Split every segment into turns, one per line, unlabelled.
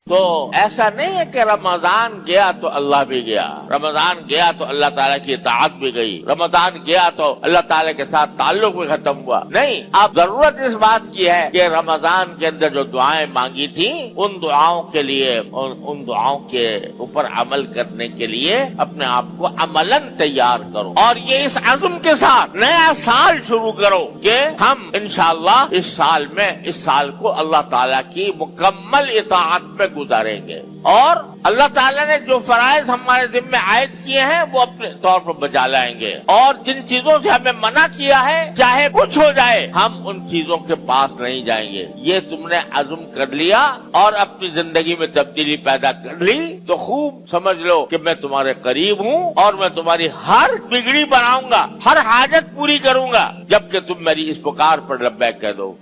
تو ایسا نہیں ہے کہ رمضان گیا تو اللہ بھی گیا، رمضان گیا تو اللہ تعالیٰ کی اطاعت بھی گئی، رمضان گیا تو اللہ تعالیٰ کے ساتھ تعلق بھی ختم ہوا۔ نہیں، اب ضرورت اس بات کی ہے کہ رمضان کے اندر جو دعائیں مانگی تھیں ان دعاؤں کے لیے، ان دعاؤں کے اوپر عمل کرنے کے لیے اپنے آپ کو عملاً تیار کرو، اور یہ اس عزم کے ساتھ نیا سال شروع کرو کہ ہم انشاءاللہ اس سال کو اللہ تعالیٰ کی مکمل اطاعت میں گزاریں گے، اور اللہ تعالیٰ نے جو فرائض ہمارے ذمہ عائد کیے ہیں وہ اپنے طور پر بجا لائیں گے، اور جن چیزوں سے ہمیں منع کیا ہے چاہے کچھ ہو جائے ہم ان چیزوں کے پاس نہیں جائیں گے۔ یہ تم نے عزم کر لیا اور اپنی زندگی میں تبدیلی پیدا کر لی تو خوب سمجھ لو کہ میں تمہارے قریب ہوں اور میں تمہاری ہر بگڑی بناؤں گا، ہر حاجت پوری کروں گا جبکہ تم میری اس پکار پر لبیک کہہ دو۔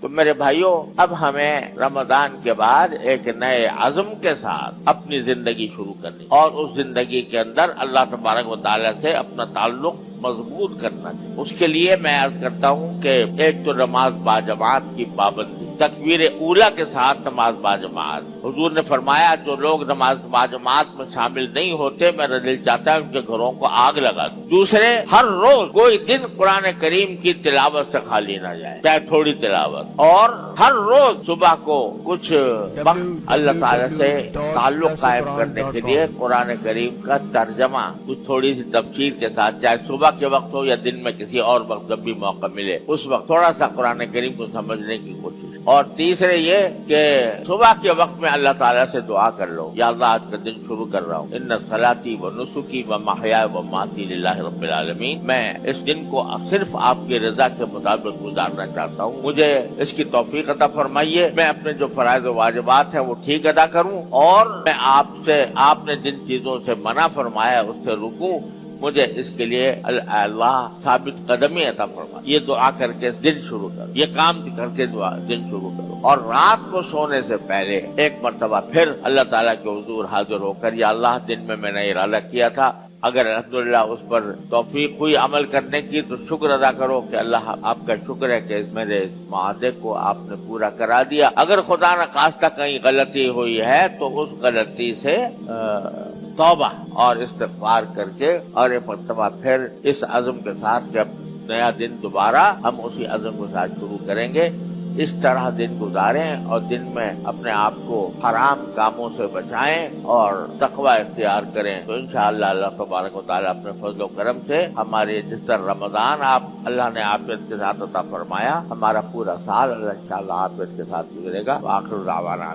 تو میرے بھائیوں، اب ہمیں رمضان کے بعد ایک نئے عزم کے ساتھ اپنی زندگی شروع کرنی، اور اس زندگی کے اندر اللہ تبارک و تعالیٰ سے اپنا تعلق مضبوط کرنا چاہیے۔ اس کے لیے میں عرض کرتا ہوں کہ ایک تو نماز باجماعت کی پابندی، تکبیر اولیٰ کے ساتھ نماز باجماعت۔ حضور نے فرمایا جو لوگ نماز باجماعت میں شامل نہیں ہوتے میرا دل چاہتا ہے ان کے گھروں کو آگ لگا دوں۔ دوسرے، ہر روز کوئی دن قرآن کریم کی تلاوت سے خالی نہ جائے، چاہے تھوڑی تلاوت، اور ہر روز صبح کو کچھ وقت اللہ تعالیٰ سے تعلق قائم کرنے کے لیے قرآن کریم کا ترجمہ کچھ تھوڑی سی تفسیر کے ساتھ، چاہے صبح کے وقت ہو یا دن میں کسی اور وقت جب بھی موقع ملے اس وقت تھوڑا سا قرآن کریم کو سمجھنے کی کوشش۔ اور تیسرے یہ کہ صبح کے وقت میں اللہ تعالیٰ سے دعا کر لو، یا اللہ آج کا دن شروع کر رہا ہوں، ان صلاتی و نسکی و محیای و مماتی للہ رب العالمین، میں اس دن کو صرف آپ کی رضا کے مطابق گزارنا چاہتا ہوں، مجھے اس کی توفیق عطا فرمائیے، میں اپنے جو فرائض و واجبات ہیں وہ ٹھیک ادا کروں، اور میں آپ نے جن چیزوں سے منع فرمایا اس سے رکوں، مجھے اس کے لیے اللہ ثابت قدمی عطا فرما۔ یہ دعا کر کے دن شروع کرو، یہ کام کر کے دن شروع کرو، اور رات کو سونے سے پہلے ایک مرتبہ پھر اللہ تعالیٰ کے حضور حاضر ہو کر، یا اللہ دن میں میں نے ارادہ کیا تھا، اگر الحمدللہ اس پر توفیق ہوئی عمل کرنے کی تو شکر ادا کرو کہ اللہ آپ کا شکر ہے کہ میرے اس معاہدے کو آپ نے پورا کرا دیا۔ اگر خدا نخواستہ کہیں غلطی ہوئی ہے تو اس غلطی سے توبہ اور استغفار کر کے، اور ایک مرتبہ پھر اس عزم کے ساتھ کہ نیا دن دوبارہ ہم اسی عزم کے ساتھ شروع کریں گے، اس طرح دن گزاریں اور دن میں اپنے آپ کو حرام کاموں سے بچائیں اور تقوی اختیار کریں، تو انشاءاللہ اللہ تبارک و تعالیٰ اپنے فضل و کرم سے ہمارے جس طرح رمضان اللہ نے عافیت کے ساتھ عطا فرمایا، ہمارا پورا سال اللہ انشاءاللہ عافیت کے ساتھ گزرے گا۔ وآخر دعوانا